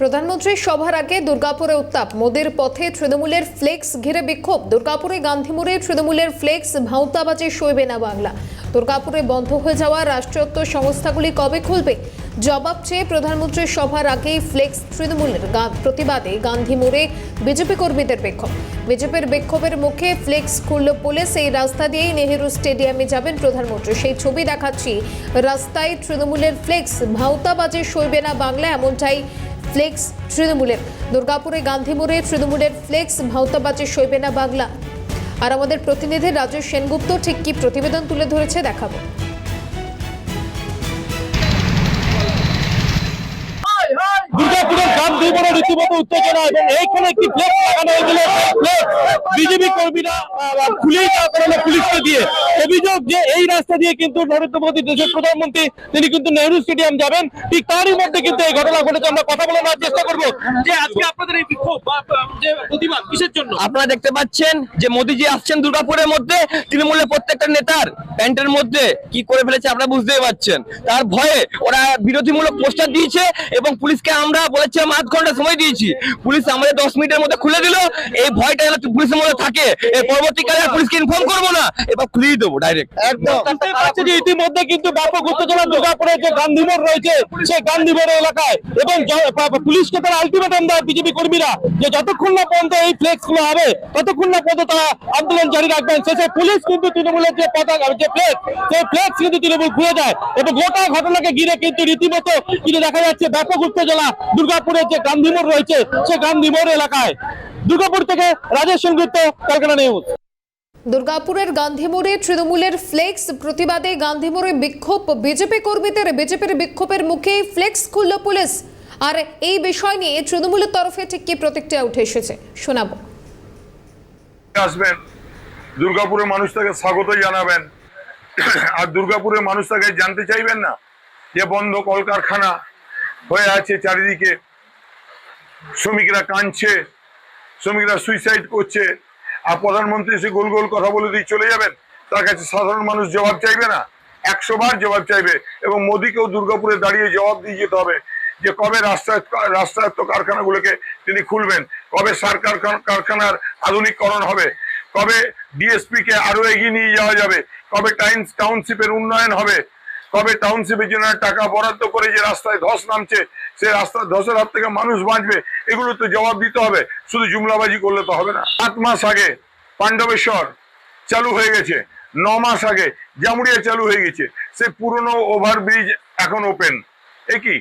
প্রধানমন্ত্রী সভার আগে দুর্গাপুরে উত্তাপ, মোদির পথে তৃণমূলের ফ্লেক্স ঘিরে বিক্ষোভ। দুর্গাপুরে গান্ধী মোড়ে তৃণমূলের ফ্লেক্স ভাঁওতাবাজি সইবে না বাংলা। দুর্গাপুরে বন্ধ হয়ে যাওয়া রাষ্ট্রায়ত্ত সংস্থাগুলি কবে খুলবে, জবাব চেয়ে প্রধানমন্ত্রীর সভার আগেই ফ্লেক্স তৃণমূলের প্রতিবাদে গান্ধী মোড়ে বিজেপি কর্মীদের বিক্ষোভ। বিজেপির বিক্ষোভের মুখে ফ্লেক্স খুলল পুলিশ। এই রাস্তা দিয়েই নেহেরু স্টেডিয়ামে যাবেন প্রধানমন্ত্রী। সেই ছবি দেখাচ্ছি, রাস্তায় তৃণমূলের ফ্লেক্স ভাঁওতাবাজি সইবে না বাংলা, এমনটাই ফ্লেক্স তৃণমূলের। দুর্গাপুরে গান্ধী মোড়ে তৃণমূলের ফ্লেক্স ভাঁওতাবাজি সইবে না বাংলা। আর আমাদের প্রতিনিধি রাজেশ সেনগুপ্ত ঠিক কি প্রতিবেদন তুলে ধরেছে দেখাবো। দুর্গাপুরের গান্ধী মোড়ে রীতিমতো উত্তেজনা এবং এইখানে একটি ফ্লেক্স লাগানো হয়েছিল। বিজেপি কর্মীরা খুলেই দেওয়া কারণে পুলিশকে দিয়ে অভিযোগ যে এই রাস্তা দিয়ে কিন্তু নরেন্দ্র মোদী দেশের প্রধানমন্ত্রী তিনি কিন্তু নেহরু স্টেডিয়াম যাবেন, ঠিক তারই মধ্যে কিন্তু এই ঘটনা ঘটেছে। আমরা কথা বলে নেওয়ার চেষ্টা করবো যে আজকে আপনাদের এই বিক্ষোভ বা যে প্রতিবাদ কিসের জন্য। আপনারা দেখতে পাচ্ছেন যে মোদীজি আসছেন দুর্গাপুরের মধ্যে, তৃণমূলের প্রত্যেকটা নেতার প্যান্টের মধ্যে কি করে ফেলেছে আপনারা বুঝতেই পারছেন। তার ভয়ে ওরা বিরোধীমূলক পোস্টার দিয়েছে এবং পুলিশকে আমরা বলেছিলাম আধ ঘন্টা সময় দিয়েছি, পুলিশ আমাদের 10 মিনিটের মধ্যে খুলে দিল। এই ভয়টা পুলিশের মধ্যে থাকে, এর পরবর্তীকালে পুলিশকে ইনফর্ম করবো না, এবার খুলেই দেবো ডাইরেক্ট। একদম ইতিমধ্যে কিন্তু ব্যাপক উত্তেজনা দুর্গাপুরের যে গান্ধী মোড় রয়েছে সেই গান্ধী মোড় এলাকায়, এবং পুলিশকে তারা আলটিমেটাম দেয় বিজেপি কর্মীরা যে যতক্ষণ না পর্যন্ত এই ফ্লেক্স গুলো হবে ততক্ষণ না পর্যন্ত তারা আন্দোলন জারি রাখবেন। শেষে পুলিশ কিন্তু তৃণমূলের যে পতাকা যে ফ্লেক্স, সেই ফ্লেক্স কিন্তু তৃণমূল খুলে যায় এবং গোটা ঘটনাকে ঘিরে কিন্তু রীতিমতো কিন্তু দেখা যাচ্ছে ব্যাপক উত্তেজনা দুর্গাপুরের যে গান্ধী মোড় রয়েছে সেই গান্ধী মোড় এলাকায়। দুর্গাপুর থেকে রাজেশ সেনগুপ্ত, কলকাতা নিউজ। দুর্গাপুরের গান্ধী মোড়ে তৃণমূলের ফ্লেক্স প্রতিবাদে গান্ধী মোড়ে বিক্ষোভ বিজেপি কর্মীদের। বিজেপির বিক্ষোভের মুখে ফ্লেক্স খুলল পুলিশ। আর এই বিষয় নিয়ে তৃণমূলের তরফে ঠিক কি প্রতিক্রিয়া উঠে এসেছে শোনাবো। আসবেন, দুর্গাপুরের মানুষ তাকে স্বাগত জানাবেন, আর দুর্গাপুরের মানুষ তাকে জানতে চাইবেন না যে বন্ধ কলকারখানা হয়ে আছে চারিদিকে, শ্রমিকরা কাঁদছে, শ্রমিকরা সুইসাইড করছে, আর প্রধানমন্ত্রী এসে গোল গোল কথা বলে দিয়ে চলে যাবেন। তার কাছে সাধারণ মানুষ জবাব চাইবে না, 100 বার জবাব চাইবে। এবং মোদীকেও দুর্গাপুরে দাঁড়িয়ে জবাব দিয়ে যেতে হবে যে কবে রাষ্ট্রায়ত্ত কারখানাগুলোকে তিনি খুলবেন, কবে সার কারখানার আধুনিকরণ হবে, কবে ডিএসপি কে আরো এগিয়ে নিয়ে যাওয়া যাবে, কবে টাউনশিপের উন্নয়ন হবে, কবে টাউনশিপের জন্য টাকা বরাদ্দ করে যে রাস্তায় ধস নামছে সেই রাস্তার ধসের হাত থেকে মানুষ বাঁচবে, এগুলো তো জবাব দিতে হবে। শুধু জুমলাবাজি করলে তো হবে না। 7 মাস আগে পাণ্ডবেশ্বর চালু হয়ে গেছে, 9 মাস আগে জামুড়িয়া চালু হয়ে গেছে, সে পুরনো ওভারব্রিজ এখন ওপেন। একই